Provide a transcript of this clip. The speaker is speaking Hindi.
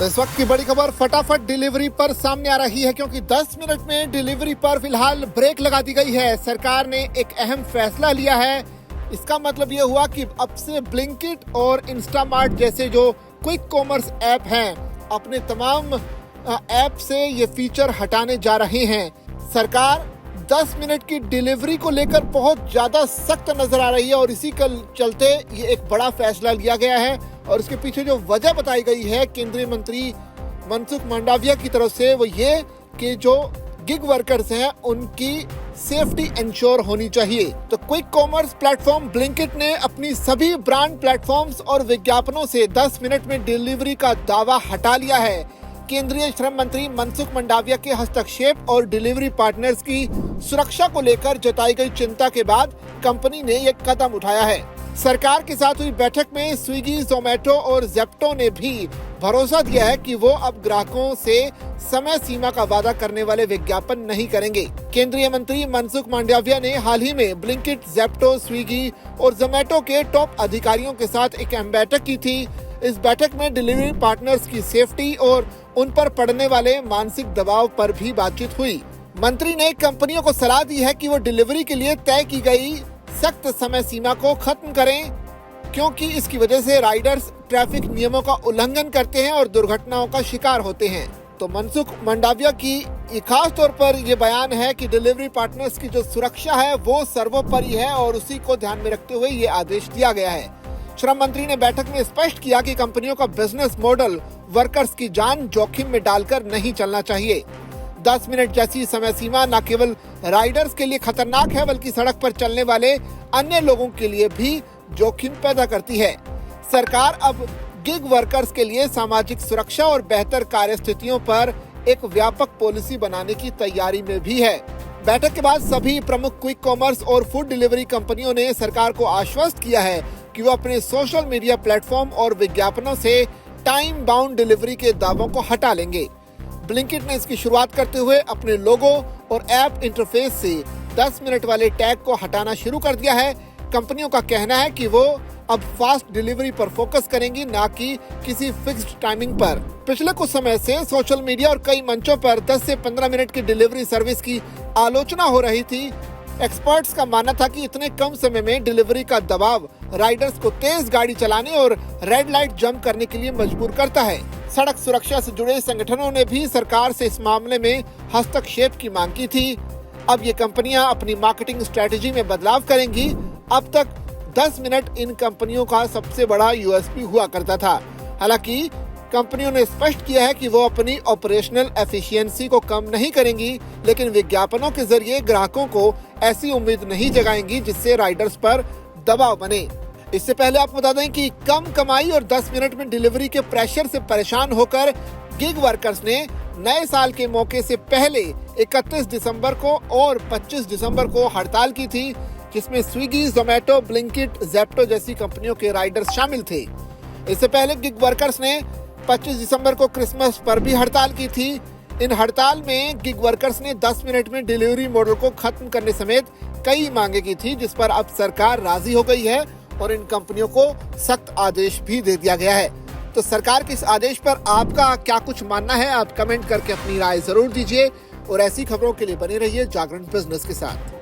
तो इस वक्त की बड़ी खबर फटाफट डिलीवरी पर सामने आ रही है, क्योंकि 10 मिनट में डिलीवरी पर फिलहाल ब्रेक लगा दी गई है। सरकार ने एक अहम फैसला लिया है। इसका मतलब ये हुआ कि अब से ब्लिंकिट और इंस्टामार्ट जैसे जो क्विक कॉमर्स ऐप हैं, अपने तमाम ऐप से ये फीचर हटाने जा रहे हैं। सरकार 10 मिनट की डिलीवरी को लेकर बहुत ज्यादा सख्त नजर आ रही है और इसी के चलते ये एक बड़ा फैसला लिया गया है। और इसके पीछे जो वजह बताई गई है केंद्रीय मंत्री मनसुख मंडाविया की तरफ से, वो ये कि जो गिग वर्कर्स हैं उनकी सेफ्टी इंश्योर होनी चाहिए। तो क्विक कॉमर्स प्लेटफॉर्म ब्लिंकिट ने अपनी सभी ब्रांड प्लेटफॉर्म्स और विज्ञापनों से 10 मिनट में डिलीवरी का दावा हटा लिया है। केंद्रीय श्रम मंत्री मनसुख मंडाविया के हस्तक्षेप और डिलीवरी पार्टनर्स की सुरक्षा को लेकर जताई गई चिंता के बाद कंपनी ने ये कदम उठाया है। सरकार के साथ हुई बैठक में स्विगी, जोमेटो और जेप्टो ने भी भरोसा दिया है कि वो अब ग्राहकों से समय सीमा का वादा करने वाले विज्ञापन नहीं करेंगे। केंद्रीय मंत्री मनसुख मंडाविया ने हाल ही में ब्लिंकिट, जेप्टो, स्विगी और जोमेटो के टॉप अधिकारियों के साथ एक अहम बैठक की थी। इस बैठक में डिलीवरी पार्टनर्स की सेफ्टी और उन पर पड़ने वाले मानसिक दबाव पर भी बातचीत हुई। मंत्री ने कंपनियों को सलाह दी है कि वो डिलीवरी के लिए तय की गई सख्त समय सीमा को खत्म करें, क्योंकि इसकी वजह से राइडर्स ट्रैफिक नियमों का उल्लंघन करते हैं और दुर्घटनाओं का शिकार होते हैं। तो मनसुख मंडाविया की खास तौर पर ये बयान है कि डिलीवरी पार्टनर्स की जो सुरक्षा है वो सर्वोपरि है और उसी को ध्यान में रखते हुए ये आदेश दिया गया है। श्रम मंत्री ने बैठक में स्पष्ट किया कि कंपनियों का बिजनेस मॉडल वर्कर्स की जान जोखिम में डालकर नहीं चलना चाहिए। 10 मिनट जैसी समय सीमा न केवल राइडर्स के लिए खतरनाक है, बल्कि सड़क पर चलने वाले अन्य लोगों के लिए भी जोखिम पैदा करती है। सरकार अब गिग वर्कर्स के लिए सामाजिक सुरक्षा और बेहतर कार्य स्थितियों पर एक व्यापक पॉलिसी बनाने की तैयारी में भी है। बैठक के बाद सभी प्रमुख क्विक कॉमर्स और फूड डिलीवरी कंपनियों ने सरकार को आश्वस्त किया है कि वो अपने सोशल मीडिया प्लेटफॉर्म और विज्ञापनों से टाइम बाउंड डिलीवरी के दावों को हटा लेंगे। ब्लिंकिट ने इसकी शुरुआत करते हुए अपने लोगो और ऐप इंटरफेस से 10 मिनट वाले टैग को हटाना शुरू कर दिया है। कंपनियों का कहना है कि वो अब फास्ट डिलीवरी पर फोकस करेंगी, ना कि किसी फिक्स्ड टाइमिंग पर। पिछले कुछ समय से सोशल मीडिया और कई मंचों पर 10 से 15 मिनट की डिलीवरी सर्विस की आलोचना हो रही थी। एक्सपर्ट्स का मानना था कि इतने कम समय में डिलीवरी का दबाव राइडर्स को तेज गाड़ी चलाने और रेड लाइट जंप करने के लिए मजबूर करता है। सड़क सुरक्षा से जुड़े संगठनों ने भी सरकार से इस मामले में हस्तक्षेप की मांग की थी। अब ये कंपनियां अपनी मार्केटिंग स्ट्रेटेजी में बदलाव करेंगी। अब तक 10 मिनट इन कंपनियों का सबसे बड़ा यूएसपी हुआ करता था। हालांकि कंपनियों ने स्पष्ट किया है कि वो अपनी ऑपरेशनल एफिशिएंसी को कम नहीं करेंगी, लेकिन विज्ञापनों के जरिए ग्राहकों को ऐसी उम्मीद नहीं जगाएंगी जिससे राइडर्स पर दबाव बने। इससे पहले आपको बता दें कि कम कमाई और 10 मिनट में डिलीवरी के प्रेशर से परेशान होकर गिग वर्कर्स ने नए साल के मौके से पहले 31 दिसंबर को और 25 दिसंबर को हड़ताल की थी, जिसमें स्विगी, जोमेटो, ब्लिंकिट, जेप्टो जैसी कंपनियों के राइडर्स शामिल थे। इससे पहले गिग वर्कर्स ने 25 दिसंबर को क्रिसमस पर भी हड़ताल की थी। इन हड़ताल में गिग वर्कर्स ने 10 मिनट में डिलीवरी मॉडल को खत्म करने समेत कई मांगे की थी, जिस पर अब सरकार राजी हो गई है और इन कंपनियों को सख्त आदेश भी दे दिया गया है। तो सरकार के इस आदेश पर आपका क्या कुछ मानना है? आप कमेंट करके अपनी राय जरूर दीजिए और ऐसी खबरों के लिए बने रहिए जागरण बिजनेस के साथ।